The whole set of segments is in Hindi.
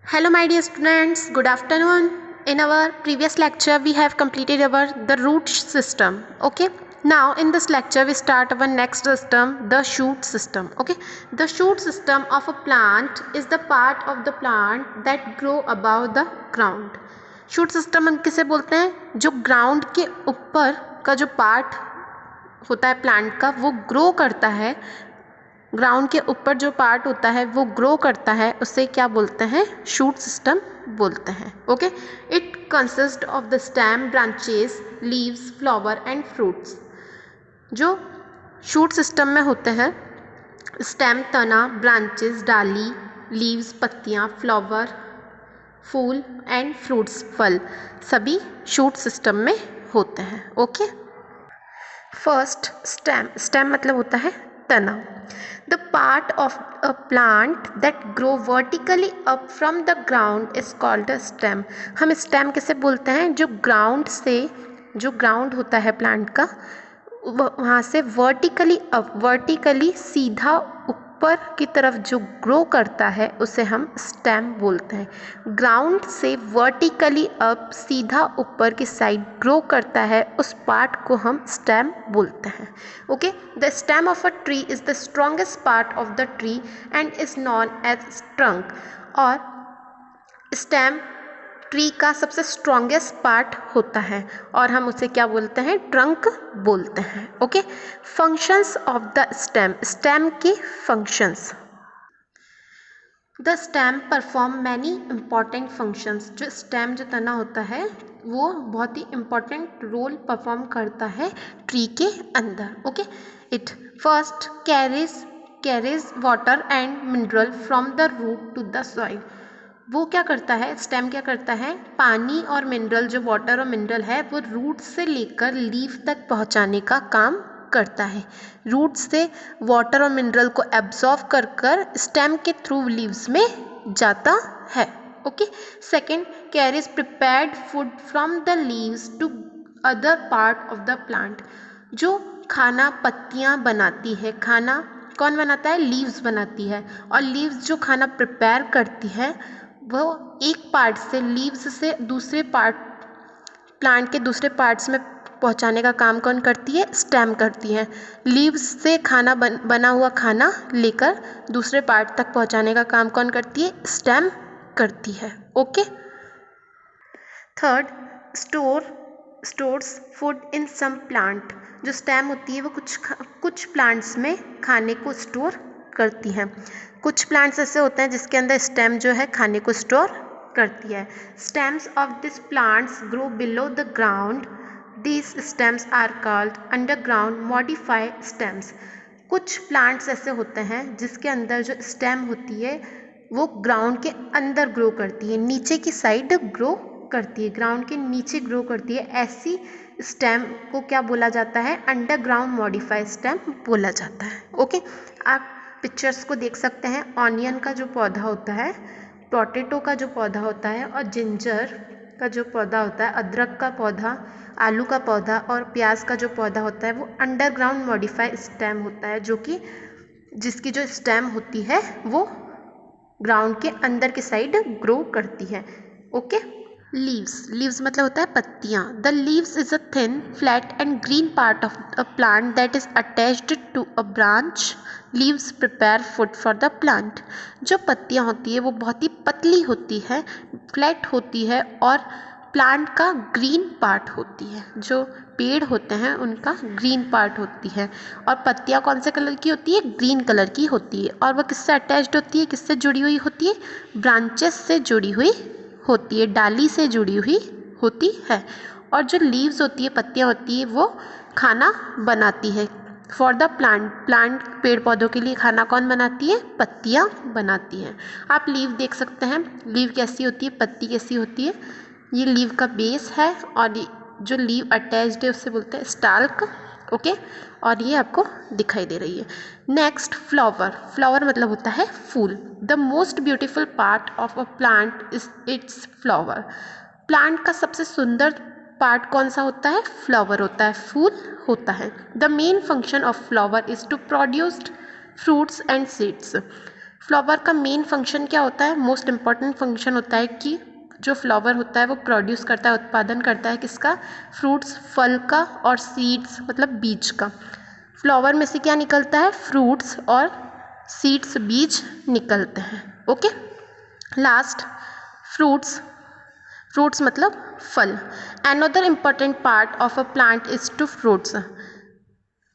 Hello my dear students, good afternoon. In our previous lecture we have completed the root system. Okay, now in this lecture we start our next system, the shoot system. Okay, the shoot system of a plant is the part of the plant that grow above the ground. Shoot system हम किसे बोलते हैं? जो ग्राउंड के ऊपर का जो पार्ट होता है प्लांट का वो ग्रो करता है, ग्राउंड के ऊपर जो पार्ट होता है वो ग्रो करता है, उसे क्या बोलते हैं? शूट सिस्टम बोलते हैं. Okay, it consist of the stem, branches, leaves, flower and fruits. जो शूट सिस्टम में होते हैं स्टेम तना, ब्रांचेस डाली, लीव्स पत्तियाँ, फ्लावर फूल एंड फ्रूट्स फल, सभी शूट सिस्टम में होते हैं. Okay, first stem. स्टेम मतलब होता है तना. The part of a plant that grow vertically up from the ground is called a stem. हम स्टेम किसे बोलते हैं? जो ग्राउंड से, जो ग्राउंड होता है प्लांट का, वहाँ से वर्टिकली अप, वर्टिकली सीधा ऊपर की तरफ जो ग्रो करता है उसे हम स्टेम बोलते हैं. ग्राउंड से वर्टिकली अप, सीधा ऊपर की साइड ग्रो करता है, उस पार्ट को हम स्टेम बोलते हैं. Okay, the stem of a tree is the strongest part of the tree and is known as trunk. और स्टेम ट्री का सबसे स्ट्रॉन्गेस्ट पार्ट होता है और हम उसे क्या बोलते हैं? ट्रंक बोलते हैं. Okay, functions of the stem. Stem के functions. The stem perform many important functions. जो स्टेम, जो तना होता है वो बहुत ही इम्पॉर्टेंट रोल परफॉर्म करता है ट्री के अंदर. Okay, it first carries water and mineral from the root to the soil. वो क्या करता है? स्टेम क्या करता है? पानी और मिनरल, जो वाटर और मिनरल है वो रूट से लेकर लीफ तक पहुंचाने का काम करता है. रूट से वाटर और मिनरल को एब्जॉर्ब कर कर स्टेम के थ्रू लीव्स में जाता है. Okay, second, carries prepared food from the leaves to other part of the plant. जो खाना पत्तियां बनाती है, खाना कौन बनाता है? लीव्स बनाती है. और लीव्स जो खाना प्रिपेयर करती है वो एक पार्ट से, लीव्स से दूसरे पार्ट, प्लांट के दूसरे पार्ट्स में पहुंचाने का काम कौन करती है? स्टेम करती है. लीव्स से खाना बना हुआ खाना लेकर दूसरे पार्ट तक पहुंचाने का काम कौन करती है? स्टेम करती है. Okay, third, stores food in some plant. जो स्टेम होती है वो कुछ प्लांट्स में खाने को स्टोर करती है. कुछ प्लांट्स ऐसे होते हैं जिसके अंदर स्टेम जो है खाने को स्टोर करती है. Stems of this plants grow below the ground. These stems are called underground modified stems. कुछ प्लांट्स ऐसे होते हैं जिसके अंदर जो स्टेम होती है वो ग्राउंड के अंदर ग्रो करती है, नीचे की साइड ग्रो करती है, ग्राउंड के नीचे ग्रो करती है. ऐसी स्टेम को क्या बोला जाता है? अंडरग्राउंड मॉडिफाइड स्टेम बोला जाता है. ओके, आप पिक्चर्स को देख सकते हैं. ऑनियन का जो पौधा होता है, पोटैटो का जो पौधा होता है और जिंजर का जो पौधा होता है, अदरक का पौधा, आलू का पौधा और प्याज का जो पौधा होता है वो अंडरग्राउंड मॉडिफाइड स्टेम होता है, जो कि जिसकी जो स्टेम होती है वो ग्राउंड के अंदर की साइड ग्रो करती है. ओके, लीव्स मतलब होता है पत्तियाँ. The leaves is a thin flat and green part of a plant that is attached to a branch. Leaves prepare food for the plant. जो पत्तियाँ होती है वो बहुत ही पतली होती है, फ्लैट होती है और प्लांट का ग्रीन पार्ट होती है. जो पेड़ होते हैं उनका ग्रीन पार्ट होती है और पत्तियाँ कौन से कलर की होती है? ग्रीन कलर की होती है. और वह किससे अटैच्ड होती है? किससे जुड़ी हुई होती है? ब्रांचेस से जुड़ी हुई होती है, डाली से जुड़ी हुई होती है. और जो लीव्स होती है, पत्तियाँ होती है, वो खाना बनाती है फॉर द प्लांट. पेड़ पौधों के लिए खाना कौन बनाती है? पत्तियाँ बनाती हैं. आप लीव देख सकते हैं. लीव कैसी होती है? पत्ती कैसी होती है? ये लीव का बेस है और जो लीव अटैच्ड है उसे बोलते हैं स्टाल्क. ओके, और ये आपको दिखाई दे रही है. नेक्स्ट, फ्लावर मतलब होता है फूल. The most beautiful part of a plant is its flower. Plant का सबसे सुंदर पार्ट कौन सा होता है? फ्लावर होता है, फूल होता है. The main function of flower is to produce fruits and seeds. Flower का मेन फंक्शन क्या होता है? मोस्ट इम्पॉर्टेंट फंक्शन होता है कि जो फ्लावर होता है वो प्रोड्यूस करता है, उत्पादन करता है किसका? फ्रूट्स, फल का, और सीड्स मतलब बीज का। फ्लावर में से क्या निकलता है? फ्रूट्स, और सीड्स बीज निकलते हैं। Okay, last fruits. फ्रूट्स मतलब फल। Another important part of a plant is to fruits.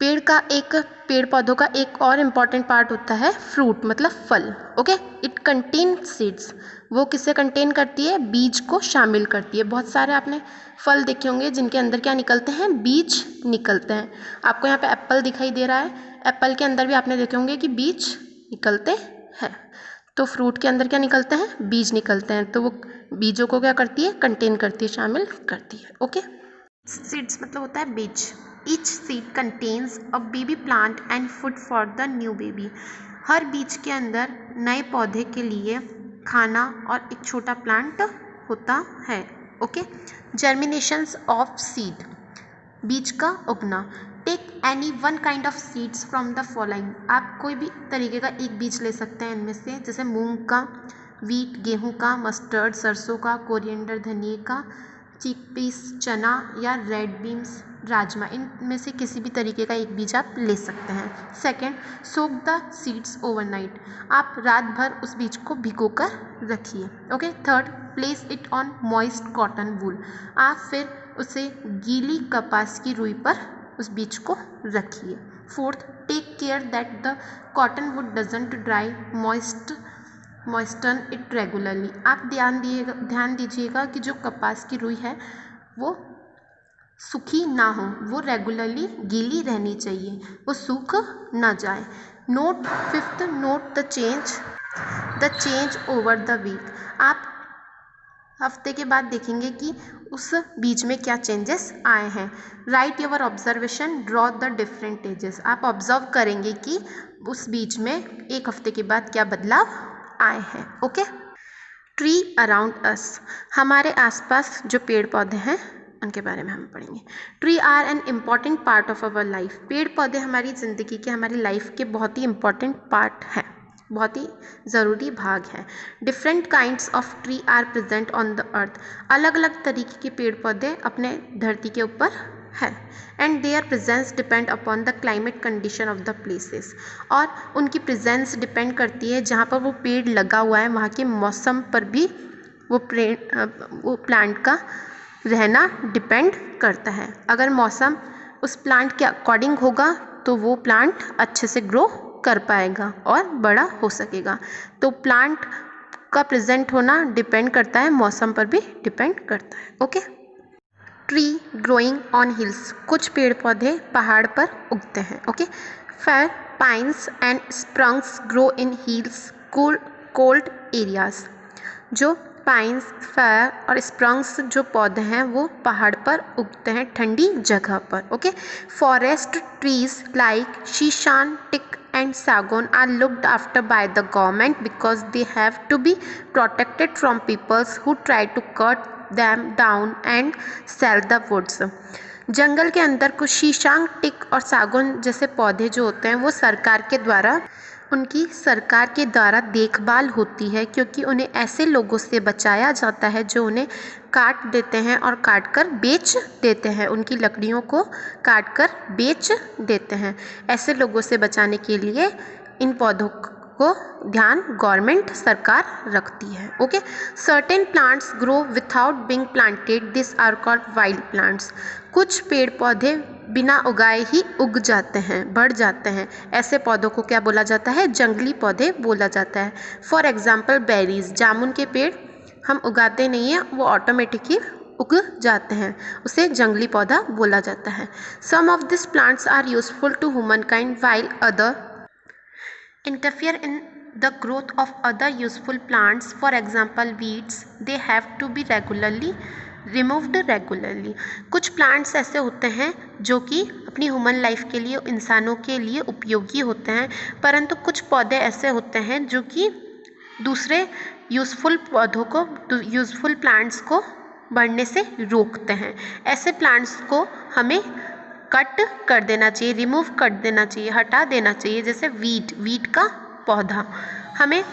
पेड़ पौधों का एक और इम्पॉर्टेंट पार्ट होता है फ्रूट मतलब फल। Okay, it contain seeds. वो किसे कंटेन करती है? बीज को शामिल करती है। बहुत सारे आपने फल देखे होंगे जिनके अंदर क्या निकलते हैं? बीज निकलते हैं। आपको यहाँ पे एप्पल दिखाई दे रहा है, एप्पल के अंदर भी आपने देखे होंगे कि बीज निकलते हैं। तो फ्रूट के अंदर क्या निकलते हैं? बीज निकलते हैं। तो वो बीजों को क्या करती है? कंटेन करती है, शामिल करती है। ओके, सीड्स मतलब होता है बीज। Each seed contains a baby plant and food for the new baby. हर बीज के अंदर नए पौधे के लिए खाना और एक छोटा प्लांट होता है। ओके, जर्मिनेशंस ऑफ सीड, बीज का उगना। Take any one kind of seeds from the following. आप कोई भी तरीके का एक बीज ले सकते हैं इनमें से, जैसे मूंग का, वीट गेहूं का, मस्टर्ड सरसों का, कोरिएंडर धनिए का, चिकपीस चना, या रेड बीन्स राजमा। इनमें से किसी भी तरीके का एक बीज आप ले सकते हैं। Second, soak the seeds overnight. आप रात भर उस बीज को भिगो कर रखिए। Okay, third, place it on moist cotton wool. आप फिर उसे गीली कपास की रुई पर उस बीज को रखिए। Fourth, take care that the cotton wool doesn't dry moisten it regularly. आप ध्यान दीजिएगा कि जो कपास की रुई है वो सूखी ना हो, वो रेगुलरली गीली रहनी चाहिए, वो सूख ना जाए। Note fifth, note the change over the week. आप हफ्ते के बाद देखेंगे कि उस बीज में क्या चेंजेस आए हैं। Right your observation, draw the different ages. आप ऑब्जर्व करेंगे कि उस बीज में एक हफ्ते के बाद क्या बदलाव आए हैं। Okay, tree around us. हमारे आसपास जो पेड़ पौधे हैं उनके बारे में हम पढ़ेंगे। Tree are an important part of our life. पेड़ पौधे हमारी ज़िंदगी के, हमारी लाइफ के बहुत ही इम्पॉर्टेंट पार्ट हैं, बहुत ही ज़रूरी भाग है। Different kinds of tree are present on the earth. अलग अलग तरीके के पेड़ पौधे अपने धरती के ऊपर है। And there presence depend upon the climate condition of the places. और उनकी प्रेजेंस डिपेंड करती है, जहाँ पर वो पेड़ लगा हुआ है वहाँ के मौसम पर भी वो प्लांट का रहना डिपेंड करता है। अगर मौसम उस प्लांट के अकॉर्डिंग होगा तो वो प्लांट अच्छे से ग्रो कर पाएगा और बड़ा हो सकेगा। तो प्लांट का प्रेजेंट होना डिपेंड करता है, मौसम पर भी डिपेंड करता है। Okay, tree growing on hills. कुछ पेड़ पौधे पहाड़ पर उगते हैं। Okay, fir pines and spruces grow in hills cold areas. जो पाइन्स, फायर और स्प्रंग्स जो पौधे हैं वो पहाड़ पर उगते हैं, ठंडी जगह पर। Okay, forest trees like shisham, teak and sagaun are looked after by the government because they have to be protected from peoples who try to cut them down and sell the woods। जंगल के अंदर कुछ शीशांग, टिक और सागौन जैसे पौधे जो होते हैं वो उनकी सरकार के द्वारा देखभाल होती है, क्योंकि उन्हें ऐसे लोगों से बचाया जाता है जो उन्हें काट देते हैं और काट कर बेच देते हैं, उनकी लकड़ियों को काट कर बेच देते हैं। ऐसे लोगों से बचाने के लिए इन पौधों को ध्यान गवर्नमेंट सरकार रखती है। Okay, certain plants grow without being planted, this are called wild plants. कुछ पेड़ पौधे बिना उगाए ही उग जाते हैं, बढ़ जाते हैं। ऐसे पौधों को क्या बोला जाता है? जंगली पौधे बोला जाता है। फॉर एग्जाम्पल बेरीज, जामुन के पेड़ हम उगाते नहीं हैं, वो ऑटोमेटिक ही उग जाते हैं, उसे जंगली पौधा बोला जाता है। Some of this plants are useful to human kind while other interfere in the growth of other useful plants. For example, weeds, they have to be removed regularly। कुछ प्लांट्स ऐसे होते हैं जो कि अपनी ह्यूमन लाइफ के लिए, इंसानों के लिए उपयोगी होते हैं, परंतु कुछ पौधे ऐसे होते हैं जो कि दूसरे यूज़फुल प्लांट्स को बढ़ने से रोकते हैं। ऐसे प्लांट्स को हमें कट कर देना चाहिए, रिमूव कर देना चाहिए, हटा देना चाहिए। जैसे वीट का पौधा, हमें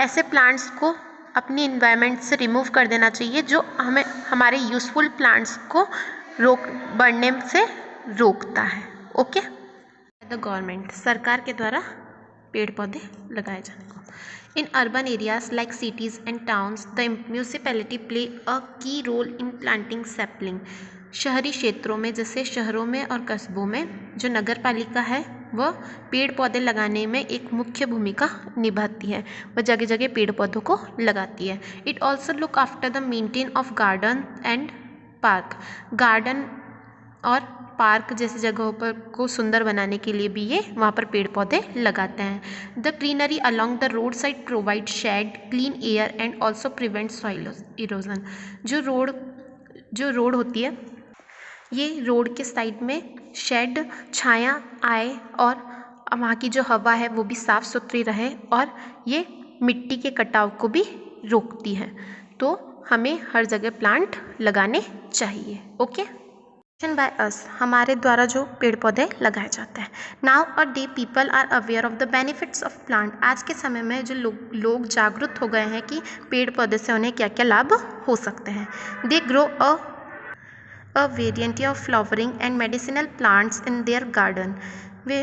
ऐसे प्लांट्स को अपनी इन्वायरमेंट से रिमूव कर देना चाहिए जो हमें हमारे यूज़फुल प्लांट्स को बढ़ने से रोकता है। ओके। द गवर्नमेंट, सरकार के द्वारा पेड़ पौधे लगाए जाने को। In urban areas like cities and towns the municipality play a की रोल इन प्लांटिंग सैपलिंग। शहरी क्षेत्रों में, जैसे शहरों में और कस्बों में, जो नगर पालिका है वह पेड़ पौधे लगाने में एक मुख्य भूमिका निभाती है। वह जगह जगह पेड़ पौधों को लगाती है। It also look after the maintain of garden and park. Garden और पार्क जैसी जगहों पर को सुंदर बनाने के लिए भी ये वहाँ पर पेड़ पौधे लगाते हैं। The greenery along the road side provide shade, clean air and also prevent soil erosion. जो रोड होती है, ये रोड के साइड में शेड, छाया आए और वहाँ की जो हवा है वो भी साफ़ सुथरी रहे, और ये मिट्टी के कटाव को भी रोकती है। तो हमें हर जगह प्लांट लगाने चाहिए। ओके। बाय अस, हमारे द्वारा जो पेड़ पौधे लगाए जाते हैं। Now a day people are aware of the benefits of plant. आज के समय में जो लोग जागरूक हो गए हैं कि पेड़ पौधे से उन्हें क्या क्या लाभ हो सकते हैं। They grow a variety of flowering and medicinal plants in their garden. वे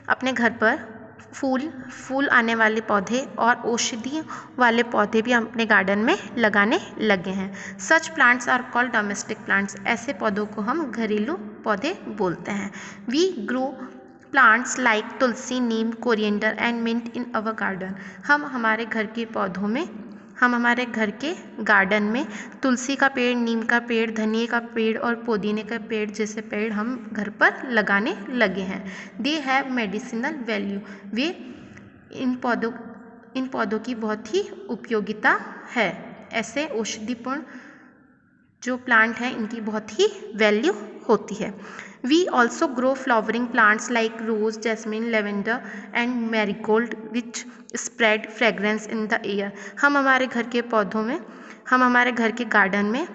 अपने घर पर फूल आने वाले पौधे और औषधि वाले पौधे भी अपने गार्डन में लगाने लगे हैं। Such plants are called domestic plants. ऐसे पौधों को हम घरेलू पौधे बोलते हैं। We grow plants like tulsi, neem, coriander and mint in our garden. हम हमारे घर के गार्डन में तुलसी का पेड़, नीम का पेड़, धनिए का पेड़ और पुदीने का पेड़ जैसे पेड़ हम घर पर लगाने लगे हैं। They have medicinal value. वे इन पौधों की बहुत ही उपयोगिता है। ऐसे औषधिपूर्ण जो प्लांट हैं इनकी बहुत ही वैल्यू होती है। We also grow flowering plants like rose, jasmine, lavender and marigold which spread fragrance in the air. हम हमारे घर के गार्डन में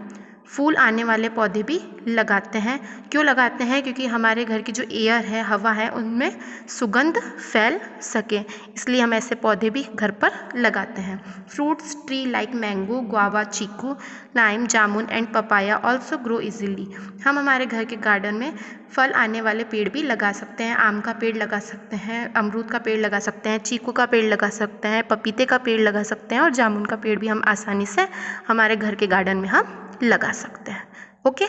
फूल आने वाले पौधे भी लगाते हैं। क्यों लगाते हैं? क्योंकि हमारे घर की जो एयर है, हवा है, उनमें सुगंध फैल सके, इसलिए हम ऐसे पौधे भी घर पर लगाते हैं। Fruits tree like mango, guava, chikoo, lime, jamun and papaya also grow easily. हम हमारे घर के गार्डन में फल आने वाले पेड़ भी लगा सकते हैं। आम का पेड़ लगा सकते हैं, अमरूद का पेड़ लगा सकते हैं, चीकू का पेड़ लगा सकते हैं, पपीते का पेड़ लगा सकते हैं, और जामुन का पेड़ भी हम आसानी से हमारे घर के गार्डन में हम लगा सकते हैं। ओके।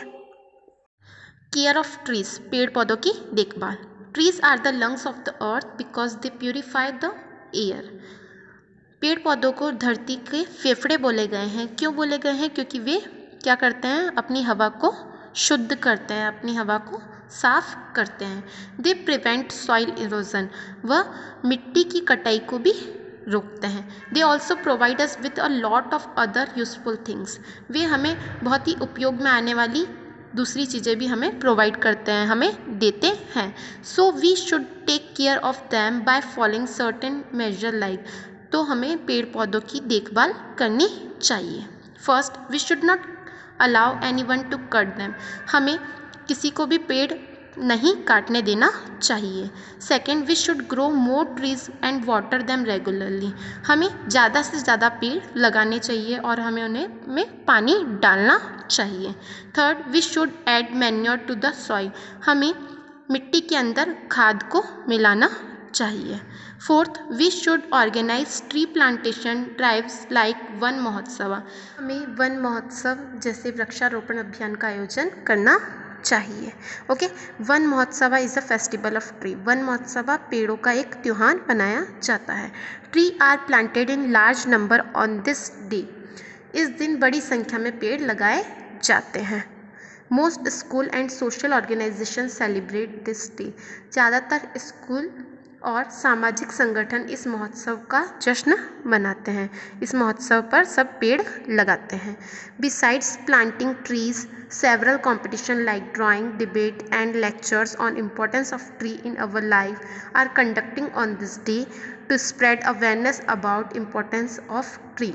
केयर ऑफ ट्रीज, पेड़ पौधों की देखभाल। Trees are the lungs of the earth because they purify the air. पेड़ पौधों को धरती के फेफड़े बोले गए हैं। क्यों बोले गए हैं? क्योंकि वे क्या करते हैं? अपनी हवा को शुद्ध करते हैं, अपनी हवा को साफ करते हैं। दे प्रिवेंट सॉइल इरोजन, वह मिट्टी की कटाई को भी रोकते हैं। They also provide us with a lot of other useful things. वे हमें बहुत ही उपयोग में आने वाली दूसरी चीज़ें भी हमें प्रोवाइड करते हैं, हमें देते हैं। So we should take care of them by following certain major like. तो हमें पेड़ पौधों की देखभाल करनी चाहिए। First, we should not allow anyone to cut them. हमें किसी को भी पेड़ नहीं काटने देना चाहिए। Second, we should grow more trees and water them regularly. हमें ज़्यादा से ज़्यादा पेड़ लगाने चाहिए और हमें उन्हें पानी डालना चाहिए। Third, we should add manure to the soil. हमें मिट्टी के अंदर खाद को मिलाना चाहिए। Fourth, we should organize tree plantation drives like Van Mahotsav. हमें वन महोत्सव जैसे वृक्षारोपण अभियान का आयोजन करना चाहिए। Okay. Van Mahotsav is a festival of tree. Van Mahotsav पेड़ों का एक त्योहार बनाया जाता है। Tree are planted in large number on this day. इस दिन बड़ी संख्या में पेड़ लगाए जाते हैं। Most school and social organization celebrate this day. ज़्यादातर स्कूल और सामाजिक संगठन इस महोत्सव का जश्न मनाते हैं। इस महोत्सव पर सब पेड़ लगाते हैं। Besides planting trees, several competition like drawing, debate and lectures on importance of tree in our life are conducting on this day to spread awareness about importance of tree.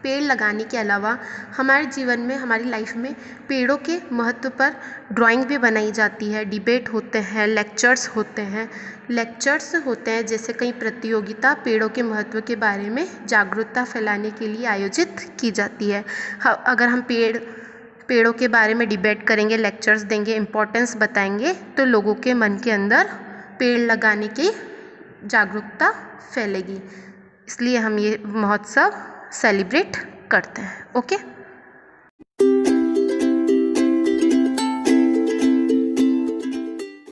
पेड़ लगाने के अलावा हमारे जीवन में, हमारी लाइफ में पेड़ों के महत्व पर ड्राइंग भी बनाई जाती है, डिबेट होते हैं, लेक्चर्स होते हैं जैसे कई प्रतियोगिता पेड़ों के महत्व के बारे में जागरूकता फैलाने के लिए आयोजित की जाती है। अगर हम पेड़ों के बारे में डिबेट करेंगे, लेक्चर्स देंगे, इम्पोर्टेंस बताएंगे तो लोगों के मन के अंदर पेड़ लगाने की जागरूकता फैलेगी। इसलिए हम ये महोत्सव सेलिब्रेट करते हैं। ओके।